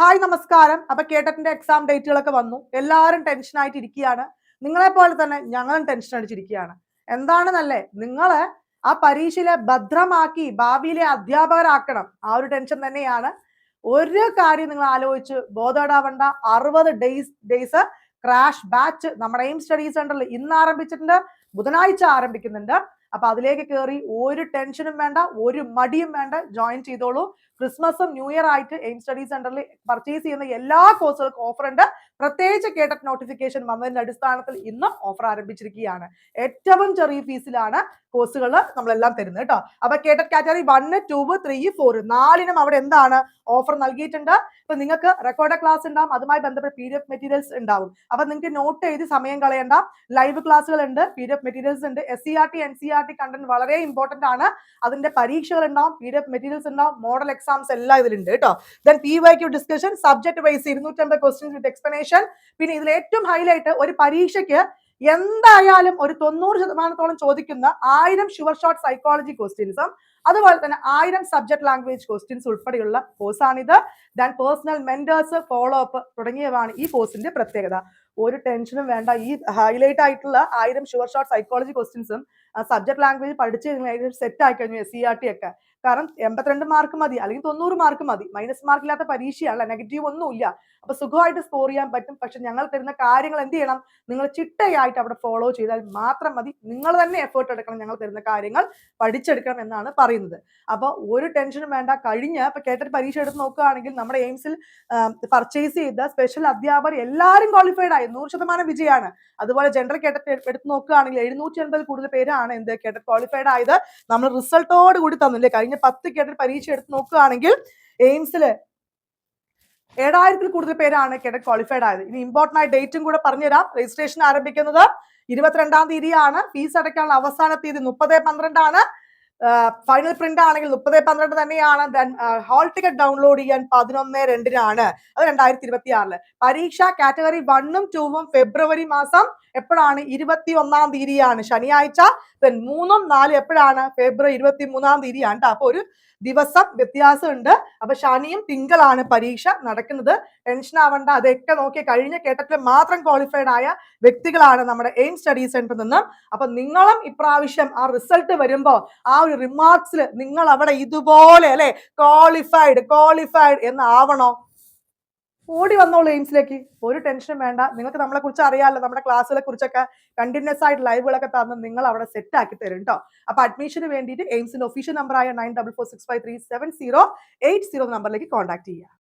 Hi നമസ്കാരം. അപ്പൊ കേട്ടറ്റിന്റെ exam ഡേറ്റുകളൊക്കെ വന്നു. എല്ലാവരും ടെൻഷൻ ആയിട്ട് ഇരിക്കുകയാണ്. നിങ്ങളെ പോലെ തന്നെ ഞങ്ങളും ടെൻഷൻ അടിച്ചിരിക്കുകയാണ്. എന്താണെന്നല്ലേ, നിങ്ങള് ആ പരീക്ഷയിലെ ഭദ്രമാക്കി ഭാവിയിലെ അധ്യാപകരാക്കണം. ആ ഒരു ടെൻഷൻ തന്നെയാണ്. ഒരു കാര്യം നിങ്ങൾ ആലോചിച്ച് ബോധേടാവണ്ട. 60 ഡേയ്സ് ക്രാഷ് ബാച്ച് നമ്മുടെ എയിം സ്റ്റഡി സെന്ററിൽ ഇന്ന് ആരംഭിച്ചിട്ടുണ്ട്, ബുധനാഴ്ച ആരംഭിക്കുന്നുണ്ട്. അപ്പൊ അതിലേക്ക് കയറി ഒരു ടെൻഷനും വേണ്ട, ഒരു മടിയും വേണ്ട, ജോയിൻ ചെയ്തോളൂ. ക്രിസ്മസും ന്യൂ ഇയർ ആയിട്ട് എയിം സ്റ്റഡി സെന്ററിൽ പർച്ചേസ് ചെയ്യുന്ന എല്ലാ കോഴ്സുകൾക്കും ഓഫർ ഉണ്ട്. പ്രത്യേകിച്ച് കേട്ടറ്റ് നോട്ടിഫിക്കേഷൻ വന്നതിന്റെ അടിസ്ഥാനത്തിൽ ഇന്ന് ഓഫർ ആരംഭിച്ചിരിക്കുകയാണ്. ഏറ്റവും ചെറിയ ഫീസിലാണ് കോഴ്സുകൾ നമ്മളെല്ലാം തരുന്നത് കേട്ടോ. അപ്പൊ കേട്ടറ്റ് കാറ്റഗറി 1, 2, 3, 4 4നും അവിടെ എന്താണ് ഓഫർ നൽകിയിട്ടുണ്ട്. ഇപ്പൊ നിങ്ങൾക്ക് റെക്കോർഡ് ക്ലാസ് ഉണ്ടാവും, അതുമായി ബന്ധപ്പെട്ട PDF മെറ്റീരിയൽസ് ഉണ്ടാവും. അപ്പൊ നിങ്ങൾക്ക് നോട്ട് എഴുതി സമയം കളയണ്ട. ലൈവ് ക്ലാസ്സുകൾ ഉണ്ട്, PDF മെറ്റീരിയൽസ് ഉണ്ട്. SCERT NCERT കണ്ടന്റ് വളരെ ഇമ്പോർട്ടന്റ് ആണ്. അതിന്റെ പരീക്ഷകൾ ഉണ്ടാവും, PDF മെറ്റീരിയൽസ് ഉണ്ടാവും, മോഡൽ എക്സാംസ് എല്ലാം ഇതിലുണ്ട് കേട്ടോ. Then PYQ discussion, subject wise 250 questions with explanation. പിന്നെ ഇതിൽ ഏറ്റവും ഹൈലൈറ്റ്, ഒരു പരീക്ഷയ്ക്ക് എന്തായാലും ഒരു 90% ചോദിക്കുന്ന 1000 ഷുവർ ഷോർട്ട് സൈക്കോളജി ക്വസ്റ്റ്യൻസും അതുപോലെ തന്നെ 1000 സബ്ജക്ട് ലാംഗ്വേജ് ക്വസ്റ്റ്യൻസ് ഉൾപ്പെടെയുള്ള കോഴ്സാണിത്. ദാൻ പേഴ്സണൽ മെന്റേഴ്സ്, ഫോളോ അപ്പ് തുടങ്ങിയവയാണ് ഈ കോഴ്സിന്റെ പ്രത്യേകത. ഒരു ടെൻഷനും വേണ്ട. ഈ ഹൈലൈറ്റ് ആയിട്ടുള്ള 1000 ഷുവർ ഷോർട്ട് സൈക്കോളജി ക്വസ്റ്റ്യൻസും സബ്ജക്ട് ലാംഗ്വേജ് പഠിച്ച് സെറ്റ് ആയി കഴിഞ്ഞു SCERT ഒക്കെ. കാരണം 82 മാർക്ക് മതി, അല്ലെങ്കിൽ 90 മാർക്ക് മതി. മൈനസ് മാർക്ക് ഇല്ലാത്ത പരീക്ഷയല്ല, നെഗറ്റീവ് ഒന്നുമില്ല. അപ്പൊ സുഖമായിട്ട് സ്കോർ ചെയ്യാൻ പറ്റും. പക്ഷെ ഞങ്ങൾ തരുന്ന കാര്യങ്ങൾ എന്ത് ചെയ്യണം? നിങ്ങൾ ചിട്ടയായിട്ട് അവിടെ ഫോളോ ചെയ്താൽ മാത്രം മതി. നിങ്ങൾ തന്നെ എഫേർട്ട് എടുക്കണം, ഞങ്ങൾ തരുന്ന കാര്യങ്ങൾ പഠിച്ചെടുക്കണം എന്നാണ് പറയുന്നത്. അപ്പൊ ഒരു ടെൻഷനും വേണ്ട. ഇപ്പൊ കേട്ടറ്റ് പരീക്ഷ എടുത്ത് നോക്കുകയാണെങ്കിൽ നമ്മുടെ എയിംസിൽ പർച്ചേസ് ചെയ്ത സ്പെഷ്യൽ അധ്യാപകർ എല്ലാവരും ക്വാളിഫൈഡ് ആയി, 100% വിജയമാണ്. അതുപോലെ ജനറൽ കേട്ടറ്റ് എടുത്ത് നോക്കുകയാണെങ്കിൽ 780 കൂടുതൽ പേരാണ് കേട്ടറ്റ് ക്വാളിഫൈഡ് ആയത്. നമ്മൾ റിസൾട്ടോട് കൂടി തന്നില്ലേ. കഴിഞ്ഞ 10 കേട്ടറ്റ് പരീക്ഷ എടുത്ത് നോക്കുകയാണെങ്കിൽ എയിംസിൽ 7000 കൂടുതൽ പേരാണ് കേട്ടറ്റ് ക്വാളിഫൈഡ് ആയത്. ഇനി ഇമ്പോർട്ടന്റ് ആയ ഡേറ്റും കൂടെ പറഞ്ഞുതരാം. രജിസ്ട്രേഷൻ ആരംഭിക്കുന്നത് 22-ാം തീയതിയാണ്. ഫീസ് അടയ്ക്കാനുള്ള അവസാന തീയതി 30/12 ആണ്. ഫൈനൽ പ്രിന്റ് ആണെങ്കിൽ 30/12 തന്നെയാണ്. ഹാൾ ടിക്കറ്റ് ഡൗൺലോഡ് ചെയ്യാൻ 11/2 അത് 2026. പരീക്ഷ കാറ്റഗറി 1ഉം 2ഉം ഫെബ്രുവരി മാസം എപ്പോഴാണ്? 21-ാം തീയതിയാണ്, ശനിയാഴ്ച. 3ഉം 4ഉം എപ്പോഴാണ്? ഫെബ്രുവരി 23-ാം തീയതിയാണ്. അപ്പൊ ഒരു ദിവസം വ്യത്യാസമുണ്ട്. അപ്പൊ ശനിയും തിങ്കളാണ് പരീക്ഷ നടക്കുന്നത്. ടെൻഷൻ ആവണ്ട. അതൊക്കെ നോക്കി കഴിഞ്ഞ കേട്ടറ്റിൽ മാത്രം ക്വാളിഫൈഡ് ആയ വ്യക്തികളാണ് നമ്മുടെ എയിം സ്റ്റഡി സെന്ററിൽ നിന്നും. അപ്പൊ നിങ്ങളും ഇപ്രാവശ്യം ആ റിസൾട്ട് വരുമ്പോ ആ ഒരു റിമാർക്സിൽ നിങ്ങൾ അവിടെ ഇതുപോലെ അല്ലെ ക്വാളിഫൈഡ് എന്ന് ആവണോ? ഓടി വന്നോളൂ എയിംസിലേക്ക്. ഒരു ടെൻഷനും വേണ്ട. നിങ്ങൾക്ക് നമ്മളെ കുറിച്ച് അറിയാമല്ലോ. നമ്മുടെ ക്ലാസ്സുകളെ കുറിച്ചൊക്കെ കണ്ടിന്യൂസ് ആയിട്ട് ലൈവുകളൊക്കെ തന്ന് നിങ്ങൾ അവിടെ സെറ്റ് ആക്കി തരും കേട്ടോ. അപ്പൊ അഡ്മിഷന് വേണ്ടിയിട്ട് എയിംസിന്റെ ഒഫീഷ്യൽ നമ്പറായ 9446537080 നമ്പറിലേക്ക് കോൺടാക്ട് ചെയ്യുക.